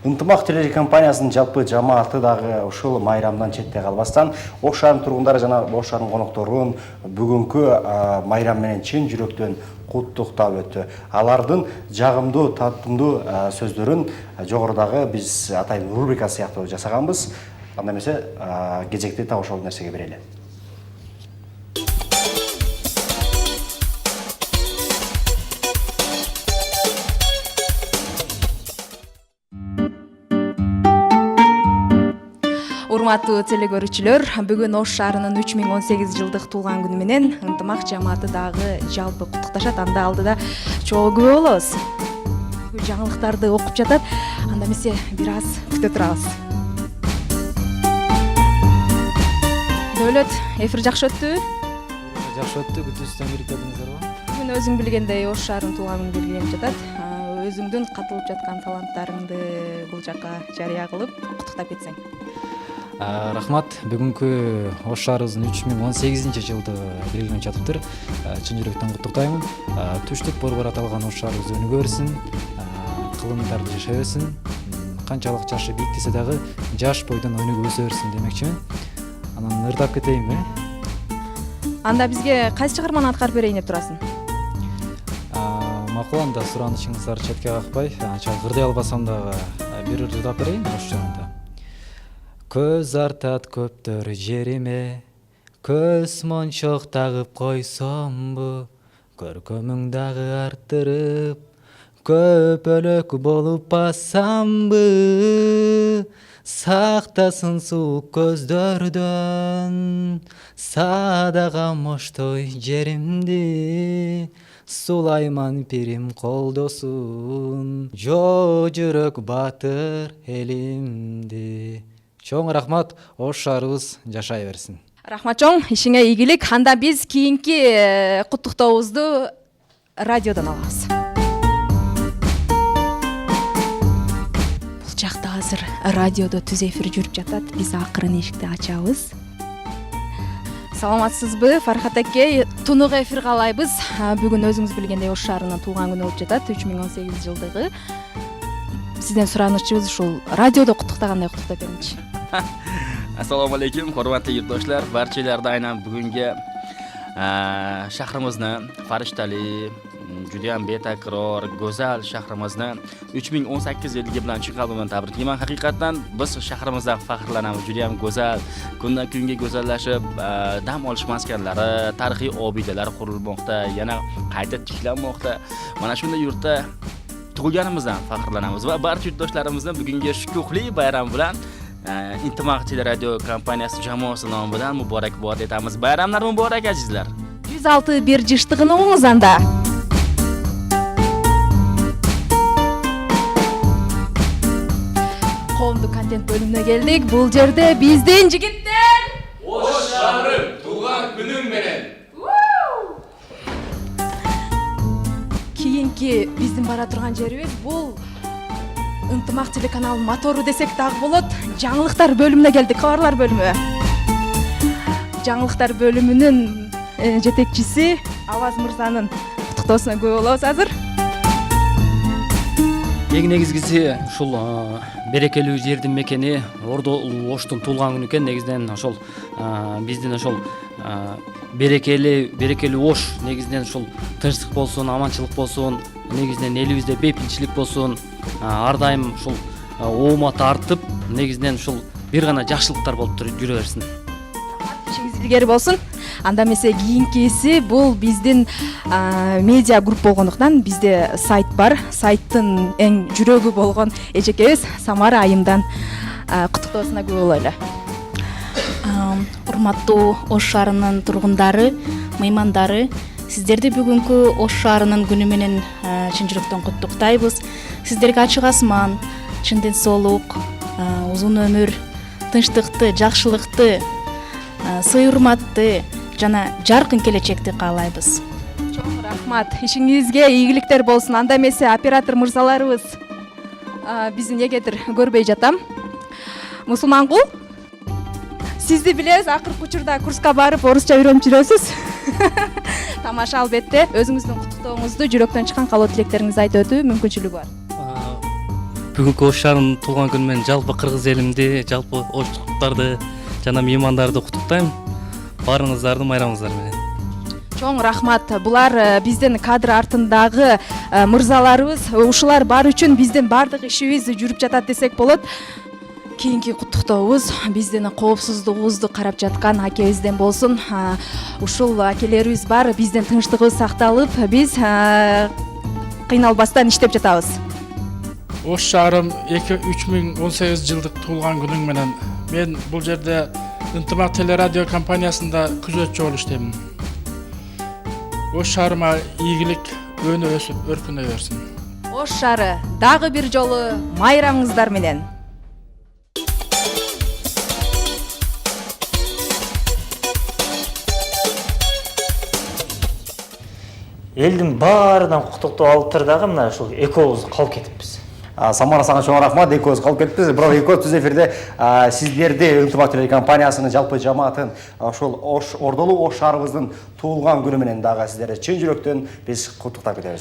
Ынтымак телекомпаниясынын жалпы жамааты дагы ушул майрамдан четте калбастан Ош шаарынын тургундары жана Ош шаарынын конокторун бүгүнкү майрам менен чын жүрөктөн куттуктап өттү. Алардын жагымдуу, татымдуу сөздөрүн жогорудагы биз атайын рубрика сыяктуу жасаганбыз. Анда эмесе кезекти так ошол нерсеге берели. Урматтуу телекөрүүчүлөр, бүгүн Ош шаарынын 3018 жылдык туулган күнү менен ынтымак жамааты дагы жалпы куттукташат. Анда алдыда чогуу күбө болобуз. Жаңылыктарды окуп жатат. Анда эмесе бир аз күтө турабыз. Дөөлөт, эфир жакшы өттүбү? Жакшы өттү, күтүүсүздөн кирип келдиңизерби? Бүгүн өзүң билгендей Ош шаарынын туулган күнү белгиленип жатат. Өзүңдүн катылып жаткан таланттарыңды бул жакка жарыя кылып куттуктап кетсең. Рахмат. Бүгүнкү Ош шаарыбыздын 3018 жылды белгиленип жатыптыр. Чын жүрөктөн куттуктаймын. Түштүк борбор аталган Ош шаарыбыз өнүгө берсин, кылымдарды жашай берсин. Канчалык жашы бийиктесе дагы жаш бойдон өнүгүп өсө берсин демекчимин. Анан ырдап кетейинби? Анда бизге кайсы чыгарманы аткарып берейин деп турасың? Макул, анда суранышыңыздарды четке какпай, анчалык ырдай албасам дагы бир ырдап берейин Ош шаарында. Көз артат көптөр жериме, көз мончок тагып койсомбу, көркөмүң дагы арттырып, көпөлөк болуп бассамбы, сактасын суук көздөрдөн, садага моштой жеримди, сулайман пирим колдосун, жо жүрөк баатыр элимди. Чоң рахмат, Ош шаарыбыз жашай берсин. Рахмат чоң, ишиңе ийгилик. Анда биз кийинки куттуктообузду радиодон алабыз. Бул жакта азыр радиодо түз эфир жүрүп жатат. Биз акырын эшикти ачабыз. Саламатсызбы, Фархат аке? Тунук эфир каалайбыз. Бүгүн өзүңүз билгендей Ош шаарынын туулган күнү болуп жатат, 3018 жылдыгы. Сизден суранычыбыз ушул радиодо куттуктагандай куттуктап бериңичи. Assalomu alaykum, hurmatli yurtdoshlar. Barchalarga aynan bugungi shahrimizni, farishtali, juda ham betakror, go'zal shahrimizni 3018 yilligi bilan chin qalbimdan tabriklayman. Haqiqatan biz shahrimizda faxrlanamiz. Juda ham go'zal, kundan kunga go'zallashib, dam olish maskanlari, tarixiy obidalar qurilmoqda, yana qayta tiklanmoqda. Mana shunday yurtda tug'ilganimizdan faxrlanamiz va barcha yurtdoshlarimizni bugungi shukuhli bayram bilan Intimaq teleradio kompaniyasi jamoasi nomidan muborakbod etamiz. Bayramlar muborak azizlar. 106 жыштыгын оңуз анда. Коомдук контент бөлүмүнө келдик. Бул жерде биздин жигиттер Ош шаарым туулган күнүң менен. Кийинки биздин бара турган жерибиз бул Ынтымак телеканалынын мотору десек дагы болот. Жаңылыктар бөлүмүнө келдик, кабарлар бөлүмү. Жаңылыктар бөлүмүнүн жетекчиси Аваз мырзанын куттуктоосуна күбө болобуз азыр. Эң негизгиси ушул берекелүү жердин мекени Ордолуу Оштун туулган күнү экен. Негизинен ошол биздин ошол берекелүү Ош негизинен ушул тынчтык болсун, аманчылык болсун, негизинен элибизде бейпинчилик болсун, ар дайым ушул ооматы артып, негизинен ушул бир гана жакшылыктар болуп жүрө берсин. Ишиңиз илгери болсун. Анда эмесе кийинкиси бул биздин медиа групп болгондуктан бизде сайт бар. Сайттын эң жүрөгү болгон эжекебиз Самара айымдан куттуктоосуна күбө бололу. Урматтуу Ош шаарынын тургундары, меймандары, сиздерди бүгүнкү Ош шаарынын күнү менен чын жүрөктөн куттуктайбыз. Сиздерге ачык асман, чын ден соолук, узун өмүр, тынчтыкты, жакшылыкты, сый урматты жана жаркын келечекти каалайбыз. Чоң рахмат. Ишиңизге ийгиликтер болсун. Анда эмесе оператор мырзаларыбыз бизди негедир көрбөй жатам. Мусулмангул, сизди билебиз, акыркы учурда курска барып орусча үйрөнүп жүрөсүз. Тамаша, албетте өзүңүздүн куттуктооңузду, жүрөктөн чыккан каалоо тилектериңизди айтып өтүү мүмкүнчүлүгү бар. бүгүнкү Ош шаарынын туулган күнү менен жалпы кыргыз элимди, жалпы оштуктарды жана меймандарды куттуктайм. Баарыңыздарды майрамыңыздар менен. Чоң рахмат. Булар биздин кадр артындагы мырзаларыбыз. Ушулар бар үчүн биздин бардык ишибиз жүрүп жатат десек болот. Кийинки куттуктообуз биздин коопсуздугубузду карап жаткан акебизден болсун. Ушул акелерибиз бар, биздин тынчтыгыбыз сакталып, биз кыйналбастан иштеп жатабыз. Ош шаарым 3018 жылдык туулган күнүң менен мен бул жерде Ынтымак телерадио компаниясында күзөтчү болуп иштеймин. Ош шаарыма ийгилик өнүп өсүп өркүнөй берсин. Ош шаары дагы бир жолу майрамыңыздар менен. Элдин баарынан куттуктоо алып тур дагы мына ушул экөөбүз калып кетиппиз. Самара сага чоң рахмат, экөөбүз калып кетиппиз. Бирок экөөбүз түз эфирде сиздерди Ынтымак телекомпаниясынын жалпы жамаатын ошол Ордолуу Ош шаарыбыздын туулган күнү менен дагы сиздерди чын жүрөктөн биз куттуктап кетебиз.